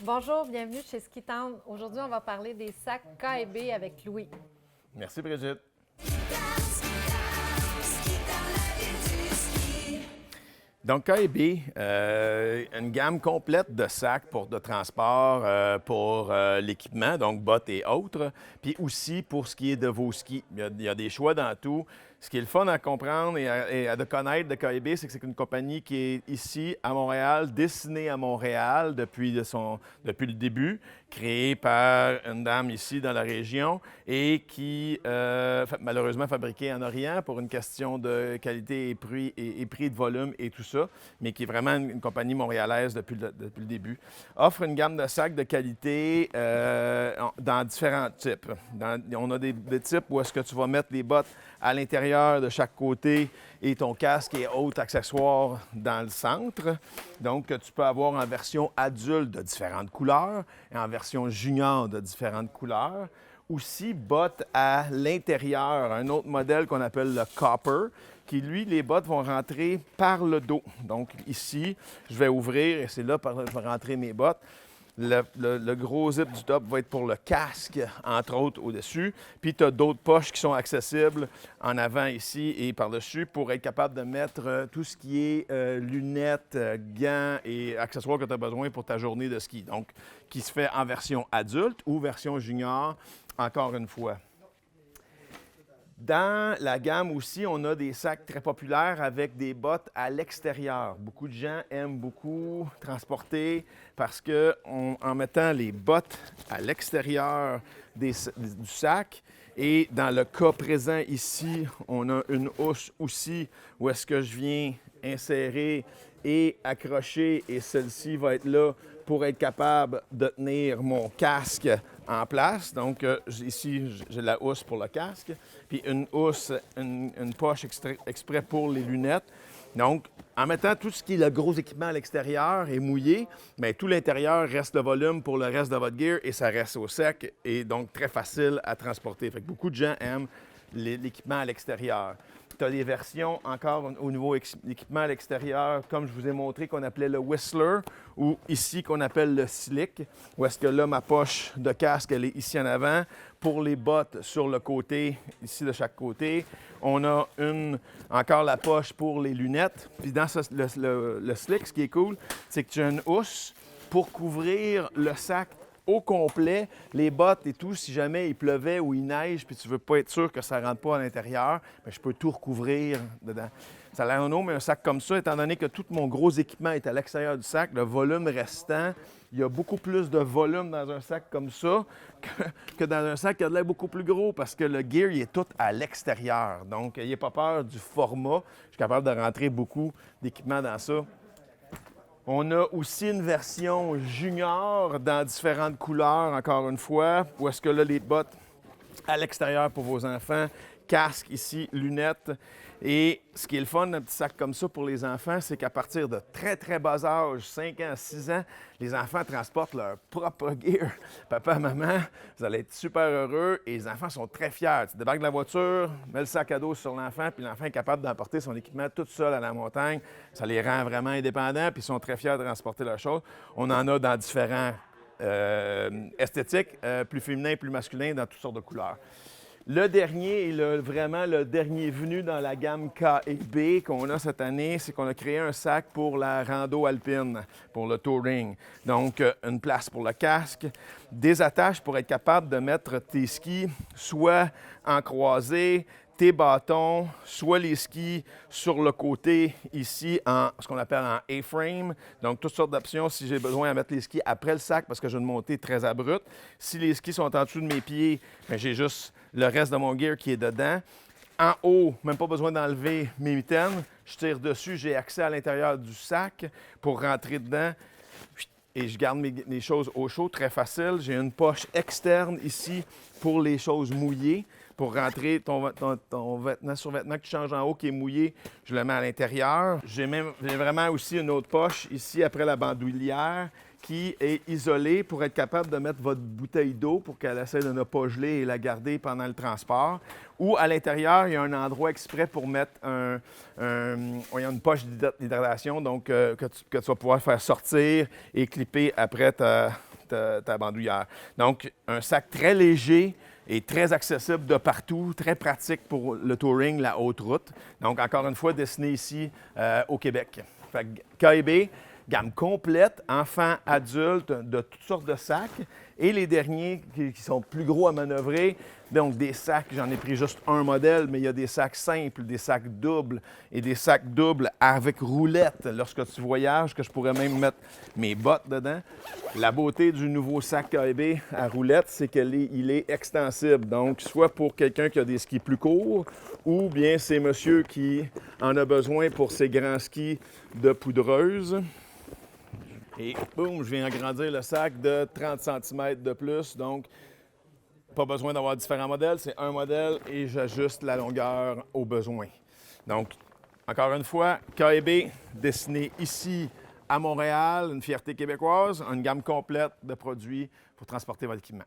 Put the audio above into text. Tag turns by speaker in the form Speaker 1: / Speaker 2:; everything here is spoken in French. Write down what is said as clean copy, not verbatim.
Speaker 1: Bonjour, bienvenue chez Ski Town. Aujourd'hui, on va parler des sacs K&B avec Louis.
Speaker 2: Merci, Brigitte. Donc, K&B, une gamme complète de sacs de transport pour l'équipement, donc bottes et autres, puis aussi pour ce qui est de vos skis. Il y a des choix dans tout. Ce qui est le fun à comprendre et à de connaître de K&B, c'est que c'est une compagnie qui est ici à Montréal, destinée à Montréal depuis le début, créée par une dame ici dans la région et qui, malheureusement, fabriquée en Orient pour une question de qualité et prix de volume et tout ça, mais qui est vraiment une compagnie montréalaise depuis le début. Offre une gamme de sacs de qualité dans différents types. On a des types où est-ce que tu vas mettre les bottes à l'intérieur de chaque côté et ton casque et autres accessoires dans le centre. Donc, tu peux avoir en version adulte de différentes couleurs et en version junior de différentes couleurs. Aussi, bottes à l'intérieur, un autre modèle qu'on appelle le Copper, qui, lui, les bottes vont rentrer par le dos. Donc, ici, je vais ouvrir et c'est là que je vais rentrer mes bottes. Le gros zip du top va être pour le casque, entre autres, au-dessus. Puis tu as d'autres poches qui sont accessibles en avant ici et par-dessus pour être capable de mettre tout ce qui est lunettes, gants et accessoires que tu as besoin pour ta journée de ski. Donc, qui se fait en version adulte ou version junior, encore une fois. Dans la gamme aussi, on a des sacs très populaires avec des bottes à l'extérieur. Beaucoup de gens aiment beaucoup transporter parce que en mettant les bottes à l'extérieur du sac, et dans le cas présent ici, on a une housse aussi où est-ce que je viens insérer et accrocher et celle-ci va être là pour être capable de tenir mon casque en place. Donc, ici, j'ai la housse pour le casque, puis une housse, une poche exprès pour les lunettes. Donc, en mettant tout ce qui est le gros équipement à l'extérieur et mouillé, bien, tout l'intérieur reste le volume pour le reste de votre gear et ça reste au sec et donc très facile à transporter. Fait que beaucoup de gens aiment l'équipement à l'extérieur. Tu as des versions encore au niveau équipement à l'extérieur, comme je vous ai montré, qu'on appelait le Whistler, ou ici qu'on appelle le Slick, où est-ce que là, ma poche de casque, elle est ici en avant. Pour les bottes sur le côté, ici de chaque côté, on a encore la poche pour les lunettes. Puis dans le Slick, ce qui est cool, c'est que tu as une housse pour couvrir le sac au complet, les bottes et tout, si jamais il pleuvait ou il neige, puis tu veux pas être sûr que ça rentre pas à l'intérieur, bien, je peux tout recouvrir dedans. Ça a l'air non, mais un sac comme ça, étant donné que tout mon gros équipement est à l'extérieur du sac, le volume restant, il y a beaucoup plus de volume dans un sac comme ça que dans un sac qui a de l'air beaucoup plus gros parce que le gear, il est tout à l'extérieur. Donc, n'ayez pas peur du format. Je suis capable de rentrer beaucoup d'équipement dans ça. On a aussi une version junior dans différentes couleurs, encore une fois, où est-ce que là, les bottes à l'extérieur pour vos enfants, casque ici, lunettes. Et ce qui est le fun d'un petit sac comme ça pour les enfants, c'est qu'à partir de très, très bas âge, 5 ans, 6 ans, les enfants transportent leur propre gear. Papa, maman, vous allez être super heureux et les enfants sont très fiers. Tu débarques de la voiture, mets le sac à dos sur l'enfant, puis l'enfant est capable d'emporter son équipement tout seul à la montagne. Ça les rend vraiment indépendants, puis ils sont très fiers de transporter leurs choses. On en a dans différents esthétiques, plus féminins, plus masculins, dans toutes sortes de couleurs. Le dernier et vraiment le dernier venu dans la gamme K&B qu'on a cette année, c'est qu'on a créé un sac pour la rando alpine, pour le touring. Donc, une place pour le casque, des attaches pour être capable de mettre tes skis soit en croisée, tes bâtons, soit les skis sur le côté ici en ce qu'on appelle en A-frame. Donc, toutes sortes d'options si j'ai besoin de mettre les skis après le sac parce que j'ai une montée très abrupte. Si les skis sont en dessous de mes pieds, bien, j'ai juste le reste de mon gear qui est dedans. En haut, même pas besoin d'enlever mes mitaines. Je tire dessus, j'ai accès à l'intérieur du sac pour rentrer dedans. Et je garde mes choses au chaud, très facile. J'ai une poche externe ici pour les choses mouillées. Pour rentrer ton vêtement, survêtement que tu changes en haut qui est mouillé, je le mets à l'intérieur. J'ai vraiment aussi une autre poche ici après la bandoulière qui est isolée pour être capable de mettre votre bouteille d'eau pour qu'elle essaie de ne pas geler et la garder pendant le transport. Ou à l'intérieur, il y a un endroit exprès pour mettre une poche d'hydratation donc, que tu vas pouvoir faire sortir et clipper après ta bandoulière. Donc, un sac très léger et très accessible de partout, très pratique pour le touring, la haute route. Donc, encore une fois, destiné ici au Québec. Fait que KEB, gamme complète, enfants, adultes, de toutes sortes de sacs. Et les derniers qui sont plus gros à manœuvrer, donc des sacs, j'en ai pris juste un modèle, mais il y a des sacs simples, des sacs doubles et des sacs doubles avec roulette lorsque tu voyages, que je pourrais même mettre mes bottes dedans. La beauté du nouveau sac KEB à roulette, c'est qu'il est extensible. Donc, soit pour quelqu'un qui a des skis plus courts, ou bien c'est monsieur qui en a besoin pour ses grands skis de poudreuse. Et boum, je viens agrandir le sac de 30 cm de plus. Donc, pas besoin d'avoir différents modèles. C'est un modèle et j'ajuste la longueur aux besoins. Donc, encore une fois, KEB destiné ici à Montréal, une fierté québécoise, une gamme complète de produits pour transporter votre équipement.